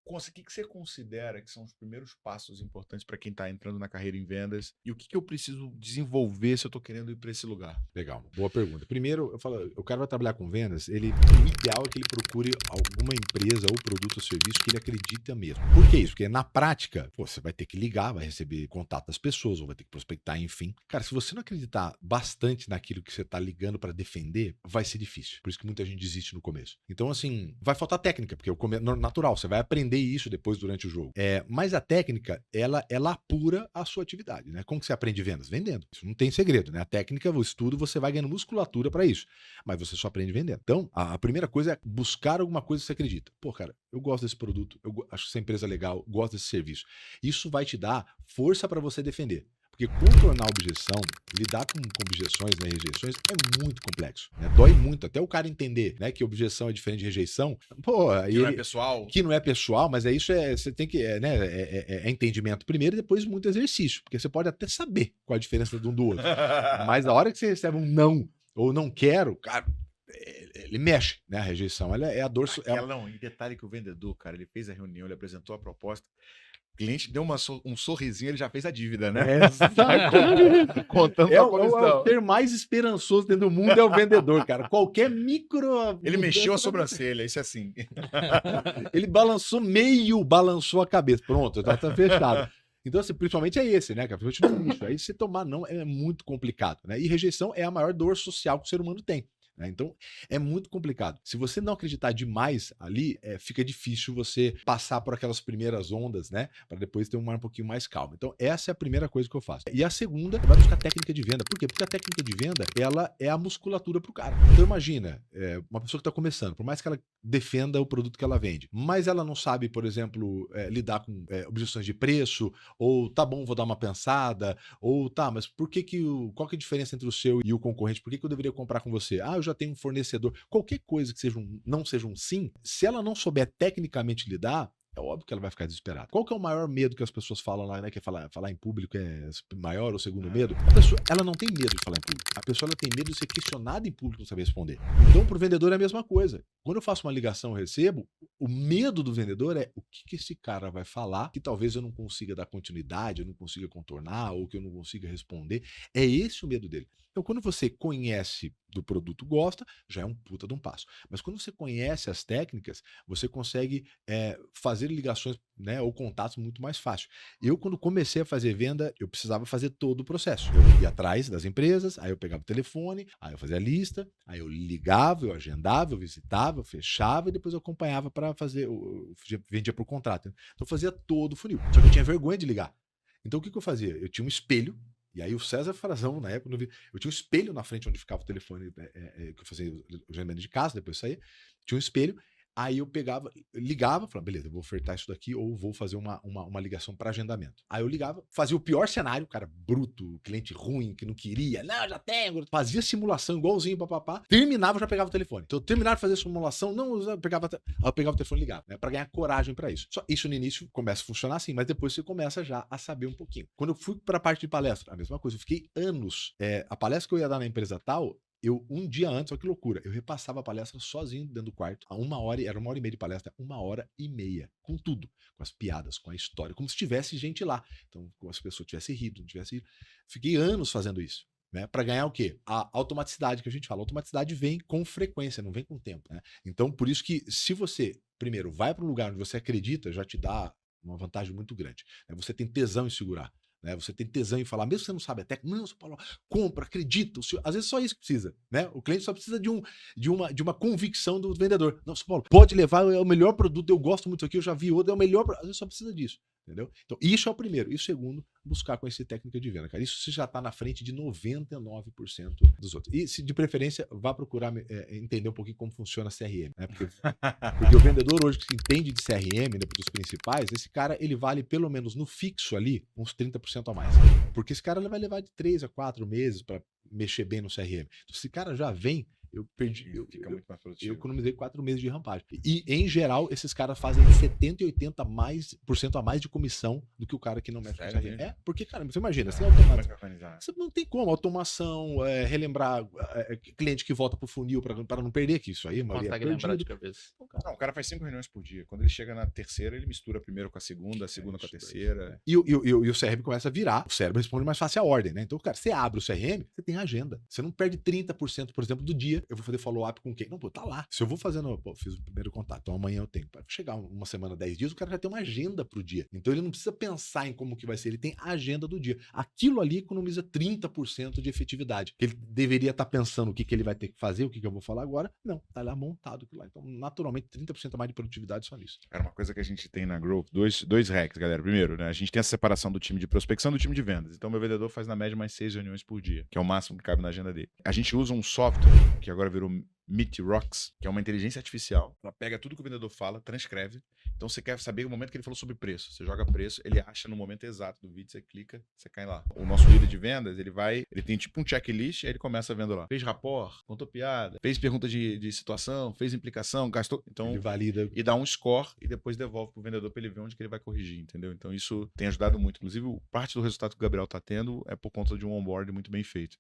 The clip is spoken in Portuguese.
Consa, o que você considera que são os primeiros passos importantes para quem está entrando na carreira em vendas? E o que eu preciso desenvolver se eu estou querendo ir para esse lugar? Legal, boa pergunta. Primeiro, eu falo, o cara vai trabalhar com vendas, o ideal é que ele procure alguma empresa ou produto ou serviço que ele acredita mesmo. Por que isso? Porque na prática, você vai ter que ligar, vai receber contato das pessoas, ou vai ter que prospectar, enfim. Cara, se você não acreditar bastante naquilo que você está ligando para defender, vai ser difícil. Por isso que muita gente desiste no começo. Então, assim, vai faltar técnica, porque é natural, você vai aprender isso depois durante o jogo. Mas a técnica, ela apura a sua atividade, né? Como que você aprende vendas? Vendendo. Isso não tem segredo, né? A técnica, o estudo, você vai ganhando musculatura para isso. Mas você só aprende vendendo. Então, a primeira coisa é buscar alguma coisa que você acredita. Pô, cara, eu gosto desse produto, eu acho essa empresa legal, gosto desse serviço. Isso vai te dar força para você defender. Porque contornar a objeção, lidar com objeções, né, rejeições, é muito complexo, né? Dói muito, até o cara entender, né, que objeção é diferente de rejeição. Pô, Que não é pessoal. Que não é pessoal, mas isso você tem que, né, é entendimento primeiro e depois muito exercício, porque você pode até saber qual a diferença de um do outro. Mas na hora que você recebe um não, ou não quero, cara, ele mexe, né? A rejeição, ela é a dor... Não, e detalhe que o vendedor, cara, ele fez a reunião, ele apresentou a proposta, o cliente deu um sorrisinho, ele já fez a dívida, né? Contando com a comissão. O ter mais esperançoso dentro do mundo é o vendedor, cara. Qualquer micro... Ele mexeu a sobrancelha, isso é assim. Ele balançou a cabeça. Pronto, tá fechado. Então, assim, principalmente é esse, né, cara? Aí se tomar não é muito complicado, né? E rejeição é a maior dor social que o ser humano tem. Então, é muito complicado. Se você não acreditar demais ali, fica difícil você passar por aquelas primeiras ondas, né? Para depois ter um mar um pouquinho mais calmo. Então, essa é a primeira coisa que eu faço. E a segunda, vai buscar técnica de venda. Por quê? Porque a técnica de venda, ela é a musculatura pro cara. Então, imagina, uma pessoa que está começando, por mais que ela defenda o produto que ela vende, mas ela não sabe, por exemplo, lidar com objeções de preço, ou tá bom, vou dar uma pensada, ou tá, mas qual que é a diferença entre o seu e o concorrente? Por que eu deveria comprar com você? Ah, eu já tenho um fornecedor. Qualquer coisa que não seja um sim, se ela não souber tecnicamente lidar, é óbvio que ela vai ficar desesperada. Qual que é o maior medo que as pessoas falam lá, né? Que falar em público é maior ou segundo medo? A pessoa, ela não tem medo de falar em público. A pessoa, ela tem medo de ser questionada em público e não saber responder. Então, pro vendedor é a mesma coisa. Quando eu faço uma ligação, eu recebo, o medo do vendedor é o que esse cara vai falar que talvez eu não consiga dar continuidade, eu não consiga contornar, ou que eu não consiga responder. É esse o medo dele. Então, quando você conhece do produto, gosta, já é um puta de um passo. Mas quando você conhece as técnicas, você consegue fazer ligações, né, ou contatos muito mais fácil. Eu, quando comecei a fazer venda, eu precisava fazer todo o processo. Eu ia atrás das empresas, aí eu pegava o telefone, aí eu fazia a lista, aí eu ligava, eu agendava, eu visitava, eu fechava e depois eu acompanhava para fazer, eu vendia por contrato. Então eu fazia todo o funil. Só que eu tinha vergonha de ligar. Então o que eu fazia? Eu tinha um espelho. E aí o César Frazão, na época, eu tinha um espelho na frente onde ficava o telefone, que eu fazia o agendamento de casa, depois saía, tinha um espelho, aí eu pegava, ligava, falava, beleza, eu vou ofertar isso daqui ou vou fazer uma ligação para agendamento. Aí eu ligava, fazia o pior cenário, cara bruto, cliente ruim, que não queria, não, já tenho, fazia simulação igualzinho, papapá, terminava, já pegava o telefone. Então eu terminava de fazer a simulação, não, eu pegava o telefone e ligava, né, para ganhar coragem para isso. Só isso no início começa a funcionar assim, mas depois você começa já a saber um pouquinho. Quando eu fui para a parte de palestra, a mesma coisa, eu fiquei anos, a palestra que eu ia dar na empresa tal, um dia antes, olha que loucura, eu repassava a palestra sozinho dentro do quarto, a 1 hora, era 1 hora e meia de palestra, 1 hora e meia, com tudo, com as piadas, com a história, como se tivesse gente lá. Então, como se a pessoa tivesse rido, não tivesse rido. Fiquei anos fazendo isso, né? Para ganhar o quê? A automaticidade que a gente fala. A automaticidade vem com frequência, não vem com tempo, né? Então, por isso que se você, primeiro, vai para um lugar onde você acredita, já te dá uma vantagem muito grande, né? Você tem tesão em segurar. Né? Você tem tesão em falar, mesmo que você não sabe a técnica, não, São Paulo, compra, acredita, às vezes só isso que precisa, né? O cliente só precisa de uma convicção do vendedor. Não, São Paulo, pode levar, é o melhor produto, eu gosto muito aqui, eu já vi outro, é o melhor, às vezes só precisa disso, entendeu? Então, isso é o primeiro. E o segundo, buscar conhecer técnica de venda, cara. Isso você já está na frente de 99% dos outros. E, se de preferência, vá procurar entender um pouquinho como funciona CRM, né? Porque o vendedor hoje que entende de CRM, né, dos principais, esse cara, ele vale pelo menos no fixo ali, uns 30% a mais. Porque esse cara ele vai levar de 3 a 4 meses para mexer bem no CRM. Então, esse cara já vem Eu perdi. Fica muito mais Eu produtivo. economizei 4 meses de rampagem. E, em geral, esses caras fazem 70 e 80% a mais de comissão do que o cara que não mexe com Sério CRM. mesmo? É, porque, cara, você imagina, sem Como é que automatizar. vai organizar? Você não tem como, automação, relembrar cliente que volta pro funil para não perder, que isso aí, Não Maria, consegue é lembrar de perdido. cabeça. Não, o cara faz 5 reuniões por dia. Quando ele chega na terceira, ele mistura primeiro com a segunda com a terceira. E o CRM começa a virar, o cérebro responde mais fácil a ordem, né? Então, cara, você abre o CRM, você tem agenda. Você não perde 30%, por exemplo, do dia. Eu vou fazer follow-up com quem? Não, pô, tá lá. Se eu vou fazendo, pô, fiz o primeiro contato, então amanhã eu tenho. Pra chegar uma semana, 10 dias, o cara já tem uma agenda pro dia. Então ele não precisa pensar em como que vai ser, ele tem a agenda do dia. Aquilo ali economiza 30% de efetividade. Ele deveria estar pensando o que ele vai ter que fazer, o que eu vou falar agora. Não, tá lá montado aquilo lá. Então, naturalmente, 30% a mais de produtividade só nisso. Cara, uma coisa que a gente tem na Growth, dois hacks, galera. Primeiro, né, a gente tem essa separação do time de prospecção do time de vendas. Então, meu vendedor faz na média mais 6 reuniões por dia, que é o máximo que cabe na agenda dele. A gente usa um software que agora virou Meet Rocks, que é uma inteligência artificial. Ela pega tudo que o vendedor fala, transcreve. Então, você quer saber o momento que ele falou sobre preço. Você joga preço, ele acha no momento exato do vídeo, você clica, você cai lá. O nosso líder de vendas, ele tem tipo um checklist, aí ele começa vendo lá. Fez rapport, contou piada, fez pergunta de situação, fez implicação, gastou. Então, Ele valida. e dá um score e depois devolve pro vendedor para ele ver onde que ele vai corrigir, entendeu? Então isso tem ajudado muito. Inclusive, parte do resultado que o Gabriel tá tendo é por conta de um onboard muito bem feito.